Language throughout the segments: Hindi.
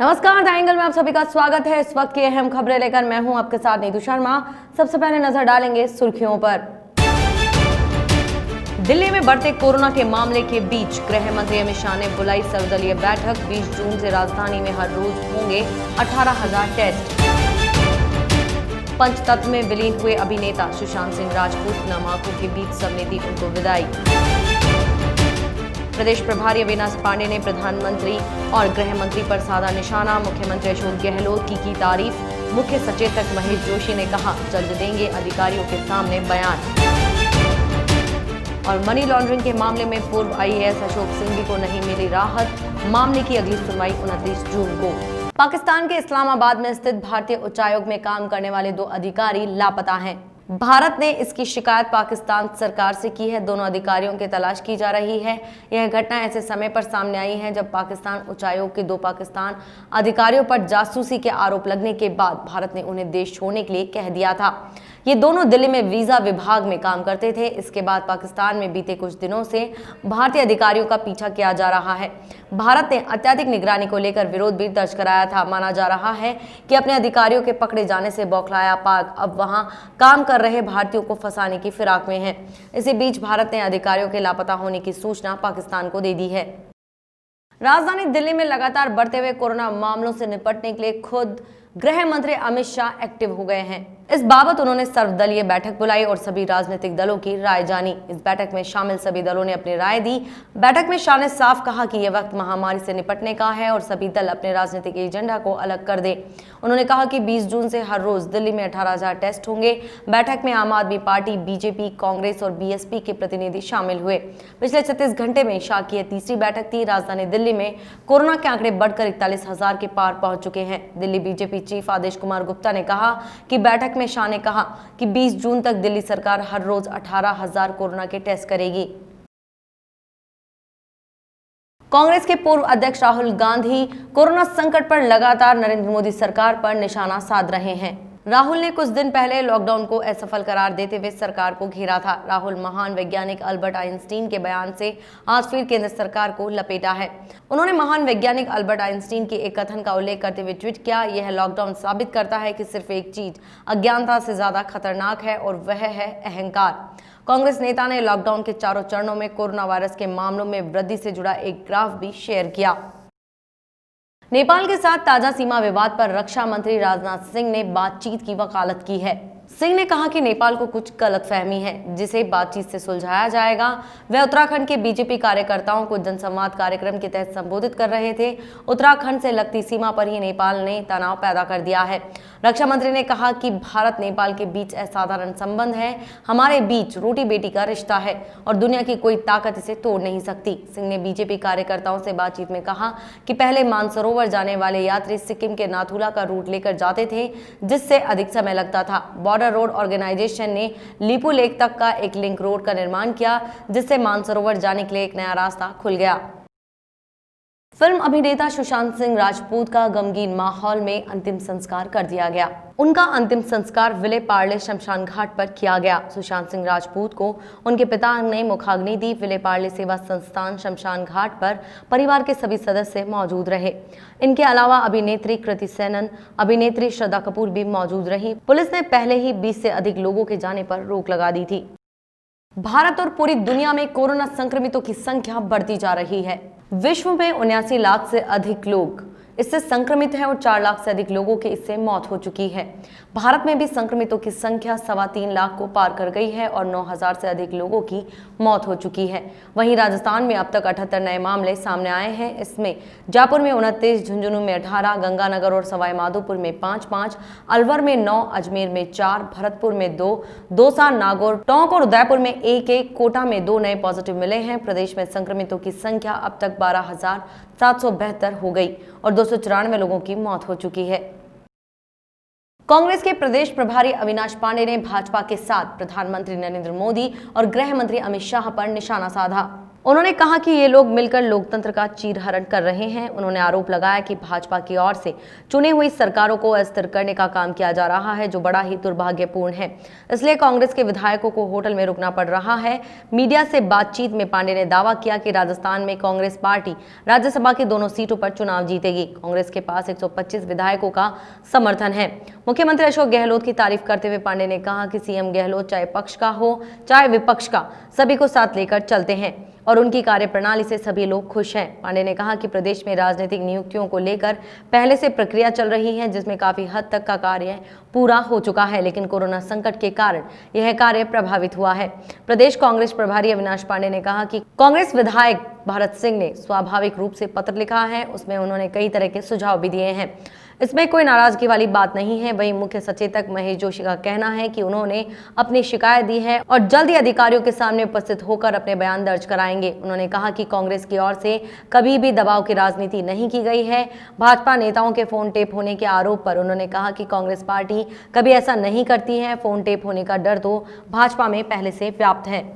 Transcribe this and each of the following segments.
नमस्कार, द एंगल में आप सभी का स्वागत है। इस वक्त की अहम खबरें लेकर मैं हूं आपके साथ नीतू शर्मा। सबसे पहले नजर डालेंगे सुर्खियों पर। दिल्ली में बढ़ते कोरोना के मामले के बीच गृह मंत्री अमित शाह ने बुलाई सर्वदलीय बैठक। 20 जून से राजधानी में हर रोज होंगे 18,000 टेस्ट। पंचतत्व में विलीन हुए अभिनेता सुशांत सिंह राजपूत नामांकों के बीच सबने दी उनको विदाई। प्रदेश प्रभारी अविनाश पांडे ने प्रधानमंत्री और गृह मंत्री पर साधा निशाना। मुख्यमंत्री अशोक गहलोत की तारीफ। मुख्य सचेतक महेश जोशी ने कहा, जल्द देंगे अधिकारियों के सामने बयान। और मनी लॉन्ड्रिंग के मामले में पूर्व आईएएस अशोक सिंघवी को नहीं मिली राहत। मामले की अगली सुनवाई 29 जून को। पाकिस्तान के इस्लामाबाद में स्थित भारतीय उच्चायोग में काम करने वाले 2 अधिकारी लापता हैं। भारत ने इसकी शिकायत पाकिस्तान सरकार से की है। दोनों अधिकारियों की तलाश की जा रही है। यह घटना ऐसे समय पर सामने आई है जब पाकिस्तान उच्चायोग के 2 पाकिस्तान अधिकारियों पर जासूसी के आरोप लगने के बाद भारत ने उन्हें देश छोड़ने के लिए कह दिया था। ये दोनों दिल्ली में वीजा विभाग में काम करते थे। इसके बाद पाकिस्तान में बीते कुछ दिनों से भारतीय अधिकारियों का पीछा किया जा रहा है। भारत ने अत्यधिक निगरानी को लेकर विरोध भी दर्ज कराया था। माना जा रहा है कि अपने अधिकारियों के पकड़े जाने से बौखलाया पाक अब वहां काम कर रहे भारतीयों को फंसाने की फिराक में है। इसी बीच भारत ने अधिकारियों के लापता होने की सूचना पाकिस्तान को दे दी है। राजधानी दिल्ली में लगातार बढ़ते हुए कोरोना मामलों से निपटने के लिए खुद गृह मंत्री अमित शाह एक्टिव हो गए हैं। इस बाबत उन्होंने सर्वदलीय बैठक बुलाई और सभी राजनीतिक दलों की राय जानी। इस बैठक में शामिल सभी दलों ने अपनी राय दी। बैठक में शाह ने साफ कहा कि यह वक्त महामारी से निपटने का है और सभी दल अपने राजनीतिक एजेंडा को अलग कर दे। उन्होंने कहा कि 20 जून से हर रोज दिल्ली में 18,000 टेस्ट होंगे। बैठक में आम आदमी पार्टी, बीजेपी, कांग्रेस और बीएसपी के प्रतिनिधि शामिल हुए। पिछले 36 घंटे में शाह की यह तीसरी बैठक थी। राजधानी दिल्ली में कोरोना के आंकड़े बढ़कर 41,000 के पार पहुंच चुके हैं। दिल्ली बीजेपी चीफ आदेश कुमार गुप्ता ने कहा कि बैठक में शाह ने कहा कि 20 जून तक दिल्ली सरकार हर रोज 18,000 कोरोना के टेस्ट करेगी। कांग्रेस के पूर्व अध्यक्ष राहुल गांधी कोरोना संकट पर लगातार नरेंद्र मोदी सरकार पर निशाना साध रहे हैं। राहुल ने कुछ दिन पहले लॉकडाउन को असफल करार देते हुए सरकार को घेरा था। राहुल महान वैज्ञानिक अल्बर्ट आइंस्टीन के बयान से आज फिर केंद्र सरकार को लपेटा है। उन्होंने महान वैज्ञानिक अल्बर्ट आइंस्टीन के एक कथन का उल्लेख करते हुए ट्वीट किया, यह लॉकडाउन साबित करता है कि सिर्फ एक चीज अज्ञानता से ज्यादा खतरनाक है और वह है अहंकार। कांग्रेस नेता ने लॉकडाउन के चारों चरणों में कोरोना वायरस के मामलों में वृद्धि से जुड़ा एक ग्राफ भी शेयर किया। नेपाल के साथ ताजा सीमा विवाद पर रक्षा मंत्री राजनाथ सिंह ने बातचीत की वकालत की है। सिंह ने कहा कि नेपाल को कुछ गलतफहमी है जिसे बातचीत से सुलझाया जाएगा। वह उत्तराखंड के बीजेपी कार्यकर्ताओं को जनसंवाद कार्यक्रम के तहत संबोधित कर रहे थे। उत्तराखंड से लगती सीमा पर ही नेपाल ने तनाव पैदा कर दिया है। रक्षा मंत्री ने कहा कि भारत नेपाल के बीच असाधारण संबंध है। हमारे बीच रोटी बेटी का रिश्ता है और दुनिया की कोई ताकत इसे तोड़ नहीं सकती। सिंह ने बीजेपी कार्यकर्ताओं से बातचीत में कहा कि पहले मानसरोवर जाने वाले यात्री सिक्किम के नाथुला का रूट लेकर जाते थे, जिससे अधिक समय लगता था। बॉर्डर रोड ऑर्गेनाइजेशन ने लिपू लेक तक का एक लिंक रोड का निर्माण किया, जिससे मानसरोवर जाने के लिए एक नया रास्ता खुल गया। फिल्म अभिनेता सुशांत सिंह राजपूत का गमगीन माहौल में अंतिम संस्कार कर दिया गया। उनका अंतिम संस्कार विले पार्ले शमशान घाट पर किया गया। सुशांत सिंह राजपूत को उनके पिता ने मुखाग्नि दी। विले पार्ले सेवा संस्थान शमशान घाट पर परिवार के सभी सदस्य मौजूद रहे। इनके अलावा अभिनेत्री कृति सेनन, अभिनेत्री श्रद्धा कपूर भी मौजूद रही। पुलिस ने पहले ही 20 से अधिक लोगों के जाने पर रोक लगा दी थी। भारत और पूरी दुनिया में कोरोना संक्रमितों की संख्या बढ़ती जा रही है। विश्व में 79 लाख से अधिक लोग इससे संक्रमित हैं और 4 लाख से अधिक लोगों की इससे मौत हो चुकी है। भारत में भी संक्रमितों की संख्या 3.25 लाख को पार कर गई है और 9,000 से अधिक लोगों की मौत हो चुकी है। वहीं राजस्थान में अब तक 78 नए मामले सामने आए हैं। इसमें जयपुर में 29, झुंझुनू में 18, गंगानगर और सवाई माधोपुर में 5-5, अलवर में 9, अजमेर में 4, भरतपुर में 2, दौसा, नागौर, टोंक और उदयपुर में 1-1, कोटा में 2 नए पॉजिटिव मिले हैं। प्रदेश में संक्रमितों की संख्या अब तक 12,772 हो गई और 294 लोगों की मौत हो चुकी है। कांग्रेस के प्रदेश प्रभारी अविनाश पांडे ने भाजपा के साथ प्रधानमंत्री नरेंद्र मोदी और गृह मंत्री अमित शाह पर निशाना साधा। उन्होंने कहा कि ये लोग मिलकर लोकतंत्र का चीरहरण कर रहे हैं। उन्होंने आरोप लगाया कि भाजपा की ओर से चुनी हुई सरकारों को अस्थिर करने का काम किया जा रहा है, जो बड़ा ही दुर्भाग्यपूर्ण है। इसलिए कांग्रेस के विधायकों को होटल में रुकना पड़ रहा है। मीडिया से बातचीत में पांडे ने दावा किया कि राजस्थान में कांग्रेस पार्टी राज्यसभा की दोनों सीटों पर चुनाव जीतेगी। कांग्रेस के पास 125 विधायकों का समर्थन है। मुख्यमंत्री अशोक गहलोत की तारीफ करते हुए पांडे ने कहा कि सीएम गहलोत चाहे पक्ष का हो चाहे विपक्ष का, सभी को साथ लेकर चलते हैं और उनकी कार्यप्रणाली से सभी लोग खुश हैं। पांडे ने कहा कि प्रदेश में राजनीतिक नियुक्तियों को लेकर पहले से प्रक्रिया चल रही है, जिसमें काफी हद तक का कार्य पूरा हो चुका है, लेकिन कोरोना संकट के कारण यह कार्य प्रभावित हुआ है। प्रदेश कांग्रेस प्रभारी अविनाश पांडे ने कहा कि कांग्रेस विधायक भारत सिंह ने स्वाभाविक रूप से पत्र लिखा है, उसमें उन्होंने कई तरह के सुझाव भी दिए हैं। इसमें कोई नाराजगी वाली बात नहीं है। वहीं मुख्य सचेतक महेश जोशी का कहना है कि उन्होंने अपनी शिकायत दी है और जल्द ही अधिकारियों के सामने उपस्थित होकर अपने बयान दर्ज कराएंगे। उन्होंने कहा कि कांग्रेस की ओर से कभी भी दबाव की राजनीति नहीं की गई है। भाजपा नेताओं के फोन टेप होने के आरोप पर उन्होंने कहा कि कांग्रेस पार्टी कभी ऐसा नहीं करती है। फोन टेप होने का डर तो भाजपा में पहले से व्याप्त है।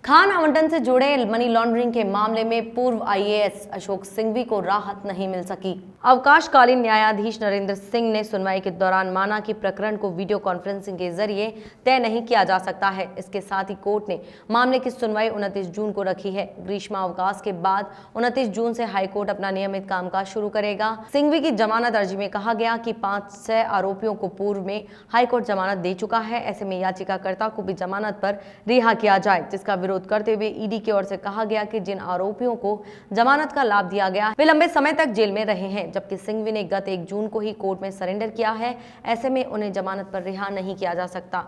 खान आवंटन से जुड़े मनी लॉन्ड्रिंग के मामले में पूर्व आईएएस अशोक सिंघवी को राहत नहीं मिल सकी। अवकाशकालीन न्यायाधीश नरेंद्र सिंह ने सुनवाई के दौरान माना कि प्रकरण को वीडियो कॉन्फ्रेंसिंग के जरिए तय नहीं किया जा सकता है। इसके साथ ही कोर्ट ने मामले की सुनवाई 29 जून को रखी है। ग्रीष्मावकाश के बाद 29 जून से हाईकोर्ट अपना नियमित कामकाज शुरू करेगा। सिंघवी की जमानत अर्जी में कहा गया कि 5-6 आरोपियों को पूर्व में हाईकोर्ट जमानत दे चुका है। ऐसे में याचिकाकर्ता को भी जमानत पर रिहा किया जाए, जिसका विरोध करते हुए ईडी की ओर से कहा गया कि जिन आरोपियों को जमानत का लाभ दिया गया वे लंबे समय तक जेल में रहे हैं, जबकि सिंघवी ने गत 1 जून को ही कोर्ट में सरेंडर किया है। ऐसे में उन्हें जमानत पर रिहा नहीं किया जा सकता।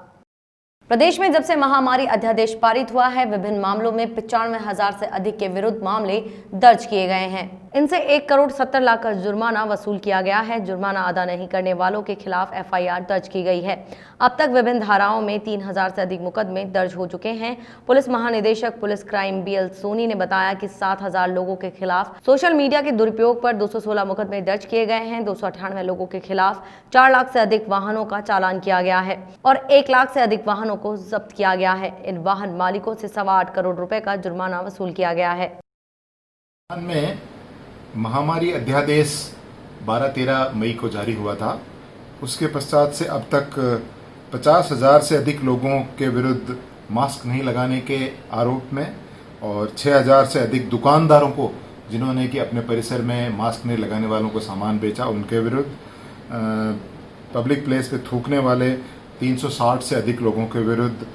प्रदेश में जब से महामारी अध्यादेश पारित हुआ है, विभिन्न मामलों में 95,000 से अधिक के विरुद्ध मामले दर्ज किए गए हैं। इनसे 1,70,00,000 का जुर्माना वसूल किया गया है। जुर्माना अदा नहीं करने वालों के खिलाफ एफआईआर दर्ज की गई है। अब तक विभिन्न धाराओं में 3,000 से अधिक मुकदमे दर्ज हो चुके हैं। पुलिस महानिदेशक पुलिस क्राइम बीएल सोनी ने बताया कि 7,000 लोगों के खिलाफ सोशल मीडिया के दुरुपयोग पर 216 मुकदमे दर्ज किए गए हैं। 298 लोगों के खिलाफ 4 लाख से अधिक वाहनों का चालान किया गया है और 1 लाख से अधिक वाहनों को जब्त किया गया है। इन वाहन मालिकों से 8.25 करोड़ रुपए का जुर्माना वसूल किया गया है। महामारी अध्यादेश 12-13 मई को जारी हुआ था। उसके पश्चात से अब तक 50,000 से अधिक लोगों के विरुद्ध मास्क नहीं लगाने के आरोप में और 6,000 से अधिक दुकानदारों को, जिन्होंने कि अपने परिसर में मास्क नहीं लगाने वालों को सामान बेचा, उनके विरुद्ध, पब्लिक प्लेस पे थूकने वाले 360 से अधिक लोगों के विरुद्ध,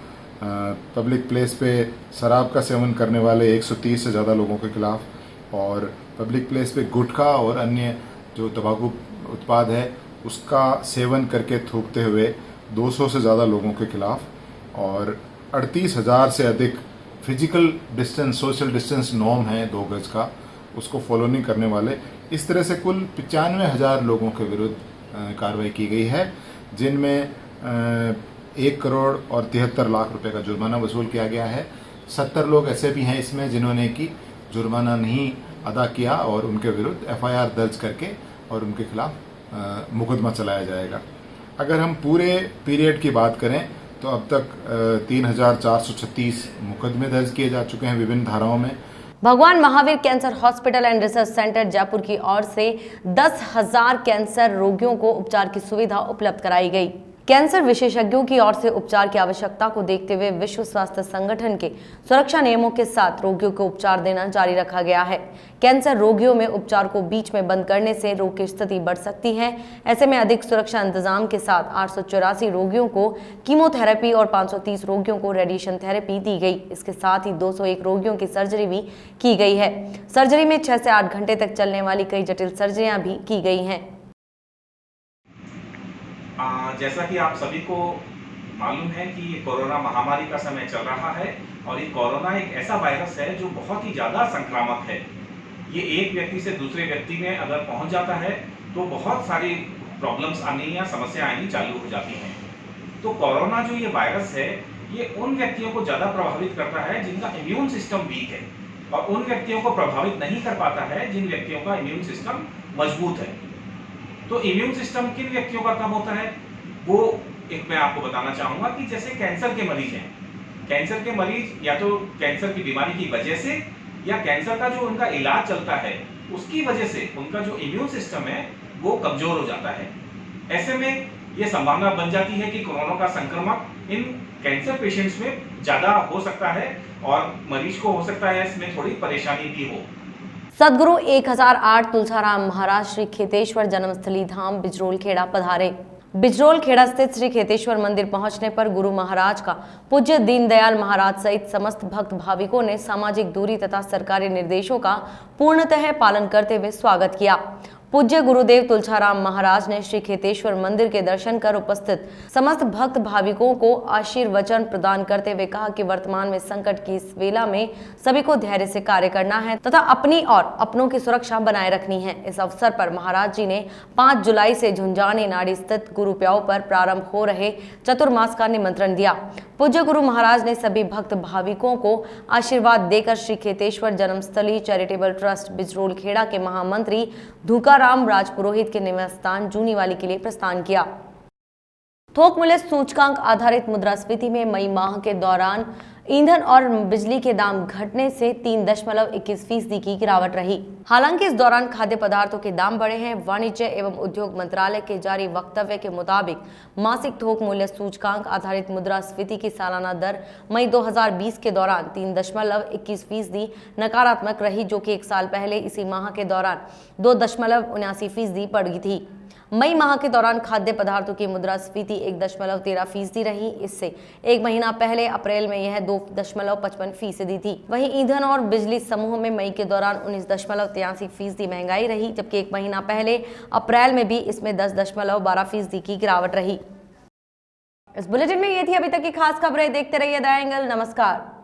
पब्लिक प्लेस पे शराब का सेवन करने वाले 130 से ज़्यादा लोगों के खिलाफ और पब्लिक प्लेस पे गुटखा और अन्य जो तंबाकू उत्पाद है उसका सेवन करके थूकते हुए 200 से ज़्यादा लोगों के खिलाफ और 38,000 से अधिक physical distance, social distance norm है 2 गज का, उसको फॉलो नहीं करने वाले, इस तरह से कुल 95,000 लोगों के विरुद्ध कार्रवाई की गई है, जिनमें 1 करोड़ और 73 लाख रुपए का जुर्माना वसूल किया गया है। 70 लोग ऐसे भी हैं इसमें जिन्होंने कि जुर्माना नहीं अदा किया और उनके विरुद्ध एफआईआर दर्ज करके और उनके खिलाफ मुकदमा चलाया जाएगा। अगर हम पूरे पीरियड की बात करें तो अब तक 3,436 मुकदमे दर्ज किए जा चुके हैं विभिन्न धाराओं में। भगवान Mahavir cancer hospital and research centre Jaipur की ओर से 10,000 कैंसर रोगियों को उपचार की सुविधा उपलब्ध कराई गई। कैंसर विशेषज्ञों की ओर से उपचार की आवश्यकता को देखते हुए विश्व स्वास्थ्य संगठन के सुरक्षा नियमों के साथ रोगियों को उपचार देना जारी रखा गया है। कैंसर रोगियों में उपचार को बीच में बंद करने से रोग की स्थिति बढ़ सकती है। ऐसे में अधिक सुरक्षा इंतजाम के साथ 884 रोगियों को कीमोथेरेपी और 530 रोगियों को रेडिएशन थेरेपी दी गई। इसके साथ ही 201 रोगियों की सर्जरी भी की गई है। सर्जरी में 6 से 8 घंटे तक चलने वाली कई जटिल सर्जरियां भी की गई हैं। जैसा कि आप सभी को मालूम है कि ये कोरोना महामारी का समय चल रहा है और ये कोरोना एक ऐसा वायरस है जो बहुत ही ज़्यादा संक्रामक है। ये एक व्यक्ति से दूसरे व्यक्ति में अगर पहुंच जाता है तो बहुत सारी प्रॉब्लम्स आनी या समस्या आनी चालू हो जाती हैं। तो कोरोना जो ये वायरस है ये उन व्यक्तियों को ज़्यादा प्रभावित करता है जिनका इम्यून सिस्टम वीक है और उन व्यक्तियों को प्रभावित नहीं कर पाता है जिन व्यक्तियों का इम्यून सिस्टम मजबूत है। तो इम्यून सिस्टम किन व्यक्तियों का कम होता है वो एक मैं आपको बताना चाहूँगा कि जैसे कैंसर के मरीज हैं कैंसर के मरीज या तो कैंसर की बीमारी की वजह से या कैंसर का जो उनका इलाज चलता है उसकी वजह से उनका जो इम्यून सिस्टम है वो कमजोर हो जाता है। ऐसे में ये संभावना बन जाती है कि कोरोना का संक्रमण इन कैंसर पेशेंट्स में ज्यादा हो सकता है और मरीज को हो सकता है इसमें थोड़ी परेशानी भी हो। सदगुरु 1008 तुलसाराम महाराज श्री खेतेश्वर जन्मस्थली धाम बिजरोल खेड़ा पधारे। बिजरोल खेड़ा स्थित श्री खेतेश्वर मंदिर पहुंचने पर गुरु महाराज का पूज्य दीनदयाल महाराज सहित समस्त भक्त भाविकों ने सामाजिक दूरी तथा सरकारी निर्देशों का पूर्णतः पालन करते हुए स्वागत किया। पूज्य गुरुदेव तुलसाराम महाराज ने श्री खेतेश्वर मंदिर के दर्शन कर उपस्थित समस्त भक्त भाविकों को आशीर्वचन प्रदान करते हुए कहा कि वर्तमान में संकट की इस वेला में सभी को धैर्य से कार्य करना है तथा अपनी और अपनों की सुरक्षा बनाए रखनी है। इस अवसर पर महाराज जी ने 5 जुलाई से झुंझानी नाड़ी स्थित गुरुप्याऊ पर प्रारंभ हो रहे चतुर्मास का निमंत्रण दिया। पूज्य गुरु महाराज ने सभी भक्त भाविकों को आशीर्वाद देकर श्री खेतेश्वर जन्मस्थली चैरिटेबल ट्रस्ट बिजरोल खेड़ा के महामंत्री धूकाराम राजपुरोहित के निवास स्थान जूनीवाली के लिए प्रस्थान किया। थोक मूल्य सूचकांक आधारित मुद्रास्फीति में मई माह के दौरान ईंधन और बिजली के दाम घटने से 3.21% की गिरावट रही। हालांकि इस दौरान खाद्य पदार्थों के दाम बढ़े हैं। वाणिज्य एवं उद्योग मंत्रालय के जारी वक्तव्य के मुताबिक मासिक थोक मूल्य सूचकांक आधारित मुद्रास्फीति की सालाना दर मई 2020 के दौरान 3.21% नकारात्मक रही, जो कि 1 साल पहले इसी माह के दौरान 2.79% बढ़ गई थी। मई माह के दौरान खाद्य पदार्थों की मुद्रास्फीति 1.13% रही। इससे 1 महीना पहले अप्रैल में यह 2.55% थी। वहीं ईंधन और बिजली समूह में मई के दौरान 19.83% महंगाई रही, जबकि 1 महीना पहले अप्रैल में भी इसमें 10.12% की गिरावट रही। इस बुलेटिन में ये थी अभी तक की खास खबरें। देखते रहिए द एंगल। नमस्कार।